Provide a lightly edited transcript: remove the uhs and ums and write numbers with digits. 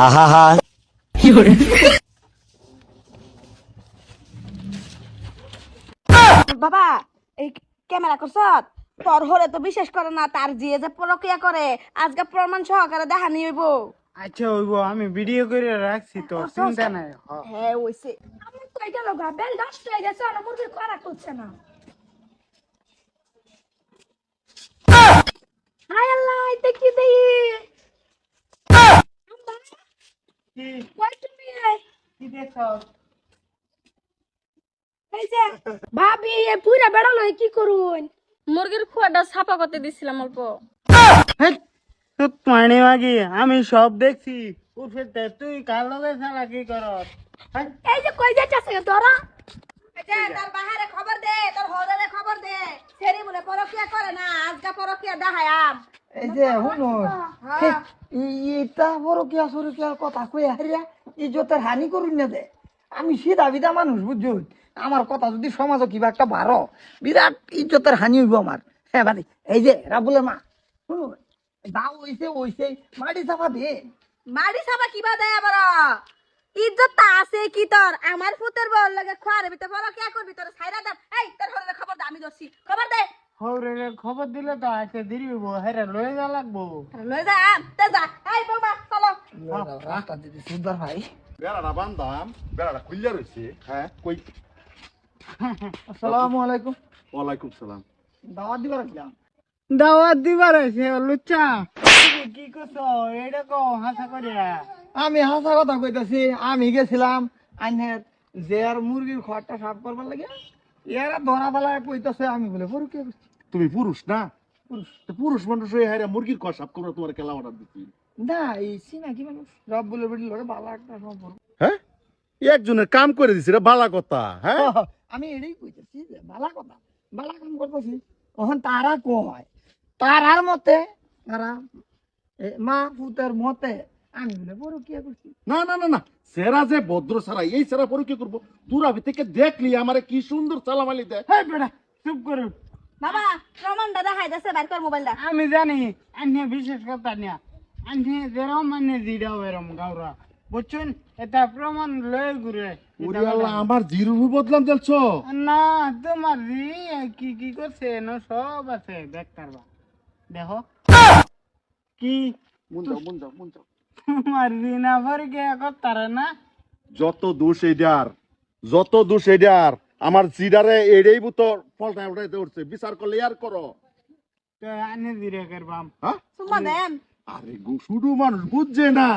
আহা বাবা এই ক্যামেরা করছত তোর হলে তো বিশেষ করে না তার জিয়ে যে প্রক্রিয়া করে আজকে প্রমাণ সহকারে দেখা নিয়ে হইব। আচ্ছা হইব, আমি ভিডিও করে রাখছি তো, চিন্তা নাই। হ্যাঁ ওইছে আমার তো এটা লগা বেল নষ্ট হয়ে গেছে আর মুরগি করা করছে না। হায় আল্লাহ, দেখি দেই কি কই তুমি কি দেখছো? এই যে ভাবি এ পুরা বেড়া লই কি করুন? মুরগির খোয়াটা ছাপা করতে দিছিলাম অল্প। হেই, তুই মানে মাগি আমি সব দেখছি। উঠে তুই কার লগে শালা কি করস? এই যে কই যাচ্ছে তোরা? তার বাহারে খবর দে, তোর হলে খবর দে। সেরি বলে প্রক্রিয়া করে না, আজকে প্রক্রিয়া দেখায়াম। এই যে শুনো এটা বড় কি আসলে কি আর কথা কই হারিয়া ইজ্জতের হানি করুন না দে। আমি সিধা বিধা মানুষ বুঝছো, আমার কথা যদি সমাজে কিবা একটা বারো বিরাট ইজ্জতের হানি হইব আমার। হ্যাঁ মানে এই যে রাবুলের মা শুনো, দাও হইছে হইছে মাটি চাপা দে। মারি সাবা কিবা দেয় আবার ইজ্জত তা আছে কি তোর? আমার ফুতের বল লাগে খোয়ার ভিতরে প্রক্রিয়া করবি তোর ছাইরা দাম। এই তোর হলে খবর দে, আমি দছি খবর দে। হরে খবর দিলে তো আজকে দেরি হইব, হেরে লয়ে যা লাগবো। লই যা তে যা। এই বৌমা চলো। রাস্তা দিদি সুন্দর ভাই। বেড়াটা বান্ধাম, বেড়াটা খুললে রয়েছে। হ্যাঁ, কই? আসসালামু আলাইকুম। ওয়ালাইকুম সালাম। দাওয়াত দিবার আসলাম। দাওয়াত দিবার আছে লুচ্চা। কি করছো এটা কো হাসা করিয়া? আমি হাসা কথা কইতাছি, আমি গেছিলাম আইনের যে আর মুরগির খড়টা সাফ করবার লাগে, এরা ধরা বেলায় কইতাছে আমি বলে বড় কে করছি। তুমি পুরুষ না? পুরুষ। তো পুরুষ মানুষ হয়ে হাইরা মুরগির কষ সাপ করে তোমার খেলা অর্ডার দিচ্ছি। না এই সিনা কি মানুষ রব বলে বেটি লড়ে ভালো একটা সম্পর্ক। হ্যাঁ, একজনের কাম করে দিছি রে, বালা কথা। হ্যাঁ, আমি এটাই কইতেছি যে ভালো কথা ভালো কাম করতেছি। ওখান তারা কয় তারার মতে তারা মা পুতের মতে আমি বলে বড় কে করছি। না না না না, সেরা যে ভদ্র সারা, এই সেরা পরে কি করবো? দূরাবি থেকে দেখলি আমারে কি সুন্দর চালামালি দেয়। হ্যাঁ বেটা চুপ করো। বাবা প্রমাণটা দেখাই দেছে, বাইর কর মোবাইলটা। আমি জানি আন্নে বিশেষ কথা নিয়া আন্নে যেরম মানে দিদাও এরম গাওরা বুঝছেন, এটা প্রমাণ লয়ে ঘুরে। ওরে আল্লাহ, আমার জিরুর বদলাম চলছো। না তোমার জি কি কি করছে না সব আছে দেখতার বা দেখো কি মন যাও মন যাও মন যাও। তোমার দিনা ভরে কে করতারে না। যত দোষ এইডার, যত দোষ এইডার, আমার জিডারে এড়েই বুতো ফলটা উঠাইতে উঠছে। বিচার করলে আর করো। তো আনে দিরে করবাম। হ্যাঁ, সুম্মা দেন। আরে গো শুধু মানুষ বুঝছে না।